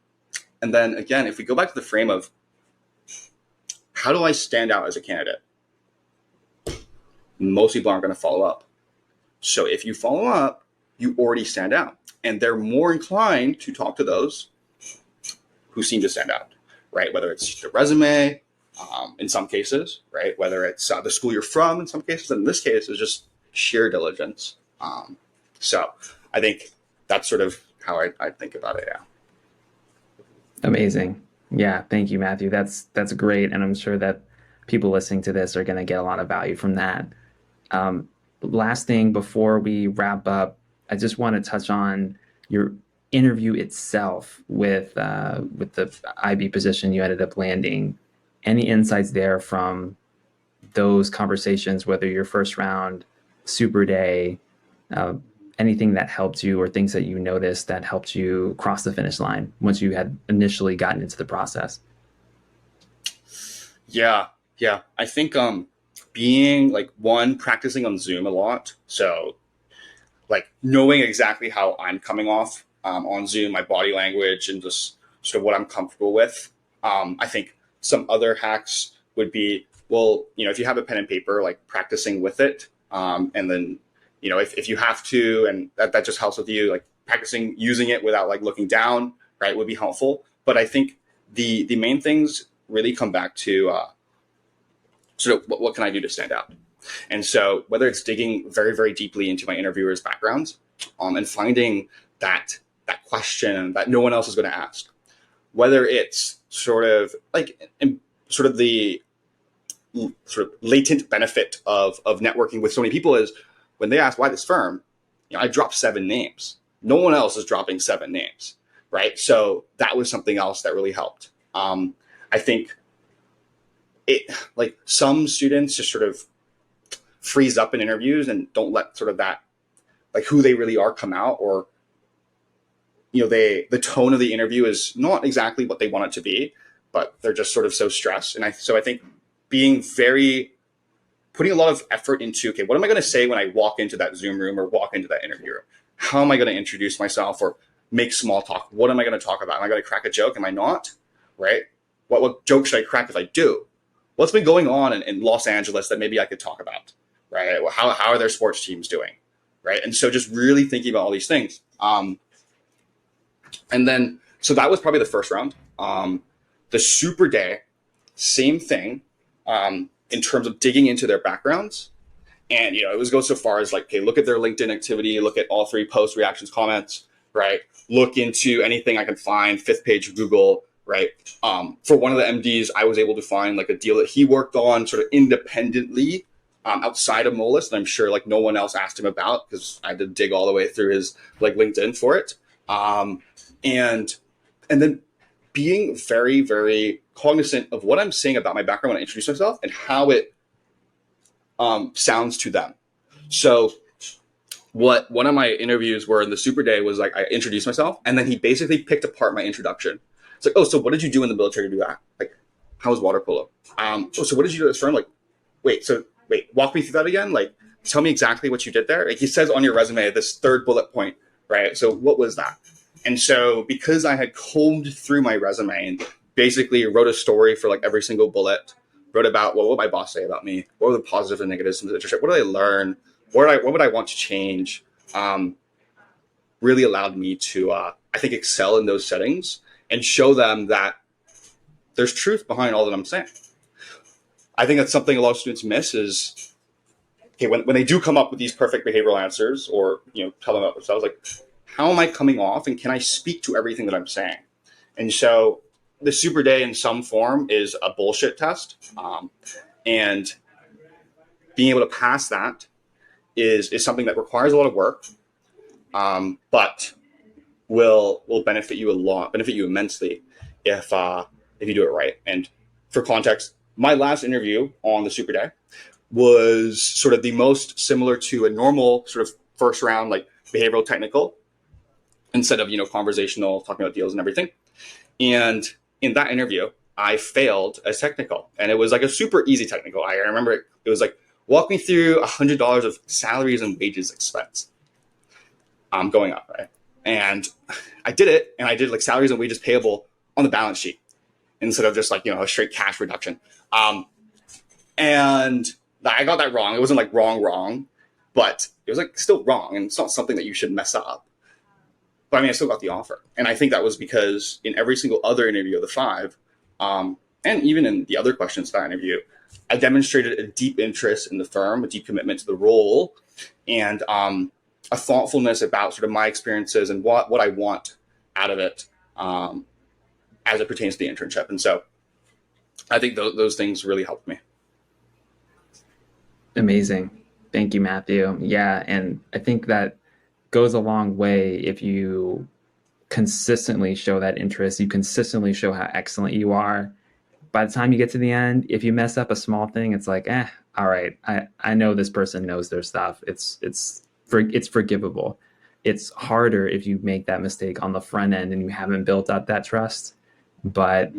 [SPEAKER 2] And then again, if we go back to the frame of how do I stand out as a candidate, most people aren't going to follow up. So if you follow up, you already stand out. and they're more inclined to talk to those who seem to stand out, right? Whether it's the resume, in some cases, right? Whether it's the school you're from, in some cases, and in this case, it's just sheer diligence. So I think that's sort of how I think about it. Yeah.
[SPEAKER 1] Amazing. Yeah, thank you, Matthew. That's great, and I'm sure that people listening to this are going to get a lot of value from that. Last thing before we wrap up, I just want to touch on your interview itself with the IB position you ended up landing. Any insights there from those conversations, whether your first round, super day, anything that helped you or things that you noticed that helped you cross the finish line once you had initially gotten into the process?
[SPEAKER 2] Yeah. I think being like practicing on Zoom a lot. So like knowing exactly how I'm coming off on Zoom, my body language, and just sort of what I'm comfortable with. I think some other hacks would be, well, if you have a pen and paper, like practicing with it, and then if you have to, and that just helps with you, like practicing using it without like looking down, right, would be helpful. But I think the main things really come back to sort of what can I do to stand out? And so whether it's digging very, very deeply into my interviewers' backgrounds, and finding that question that no one else is going to ask, whether it's sort of like sort of the sort of latent benefit of networking with so many people is when they ask why this firm, I dropped 7 names. No one else is dropping 7 names, right? So that was something else that really helped. I think it, like some students just sort of freeze up in interviews and don't let sort of that, like who they really are, come out, or the tone of the interview is not exactly what they want it to be, but they're just sort of so stressed. And so I think putting a lot of effort into, okay, what am I going to say when I walk into that Zoom room or walk into that interview room? How am I going to introduce myself or make small talk? What am I going to talk about? Am I going to crack a joke? Am I not? Right? What joke should I crack if I do? What's been going on in Los Angeles that maybe I could talk about? Right? How are their sports teams doing? Right? And so just really thinking about all these things. And then, so that was probably the first round. The super day, same thing, in terms of digging into their backgrounds. And, it was go so far as like, okay, look at their LinkedIn activity, look at all 3 posts, reactions, comments, right? Look into anything I can find, 5th page of Google, right? For one of the MDs, I was able to find like a deal that he worked on sort of independently, outside of Moelis, that I'm sure like no one else asked him about because I had to dig all the way through his like LinkedIn for it. And then being very, very cognizant of what I'm saying about my background when I introduce myself and how it sounds to them. So what one of my interviews were in the super day was like, I introduced myself and then he basically picked apart my introduction. It's like, oh, so what did you do in the military to do that? Like, how was water polo? Oh, so what did you do at this firm? Like, wait, walk me through that again. Like, tell me exactly what you did there. Like he says on your resume, this 3rd bullet point, right? So what was that? And so because I had combed through my resume and basically wrote a story for like every single bullet, wrote about what would my boss say about me? What were the positives and negatives of the internship? What did I learn? What would I want to change? Really allowed me to, I think, excel in those settings and show them that there's truth behind all that I'm saying. I think that's something a lot of students miss is, okay, when they do come up with these perfect behavioral answers or, tell them about themselves, like, how am I coming off and can I speak to everything that I'm saying? And so the super day in some form is a bullshit test. And being able to pass that is something that requires a lot of work, but will benefit you immensely if you do it right. And for context, my last interview on the super day was sort of the most similar to a normal sort of first round, like behavioral technical, instead of, conversational, talking about deals and everything. And in that interview, I failed as technical. And it was like a super easy technical. I remember it was like, walk me through $100 of salaries and wages expense going up, right? And I did it, and I did like salaries and wages payable on the balance sheet instead of just like, a straight cash reduction. And I got that wrong. It wasn't like wrong, but it was like still wrong. And it's not something that you should mess up. but I mean, I still got the offer. And I think that was because in every single other interview of the five, and even in the other questions that I interview, I demonstrated a deep interest in the firm, a deep commitment to the role, and a thoughtfulness about sort of my experiences and what I want out of it as it pertains to the internship. And so I think those things really helped me.
[SPEAKER 1] Amazing. Thank you, Matthew. Yeah. And I think that goes a long way if you consistently show that interest, you consistently show how excellent you are. By the time you get to the end, if you mess up a small thing, it's like, all right, I know this person knows their stuff. It's forgivable. It's harder if you make that mistake on the front end and you haven't built up that trust. But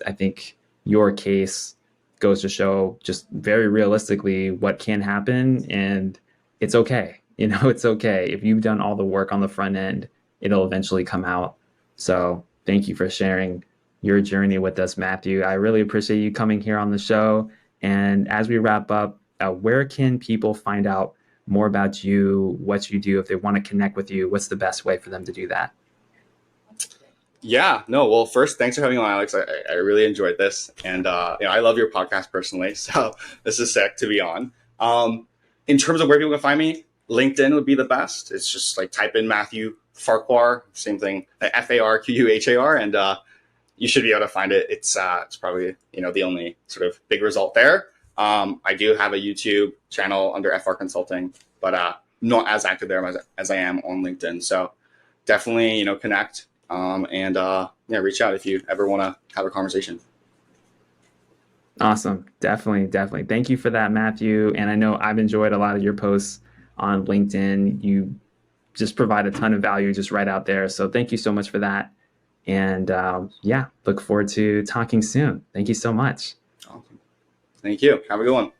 [SPEAKER 1] I think your case goes to show just very realistically what can happen, and it's okay. It's okay. If you've done all the work on the front end, it'll eventually come out. So thank you for sharing your journey with us, Matthew. I really appreciate you coming here on the show. And as we wrap up, where can people find out more about you, what you do? If they want to connect with you, what's the best way for them to do that?
[SPEAKER 2] Yeah, no, well, first, thanks for having me on, Alex. I really enjoyed this. And I love your podcast personally. So this is sick to be on. In terms of where people can find me, LinkedIn would be the best. It's just like type in Matthew Farquhar, same thing, Farquhar, and you should be able to find it. It's probably the only sort of big result there. I do have a YouTube channel under FR Consulting, but not as active there as I am on LinkedIn. So definitely connect and reach out if you ever want to have a conversation.
[SPEAKER 1] Awesome. Definitely. Thank you for that, Matthew. And I know I've enjoyed a lot of your posts on LinkedIn. You just provide a ton of value just right out there. So thank you so much for that. And look forward to talking soon. Thank you so much.
[SPEAKER 2] Awesome. Thank you. Have a good one.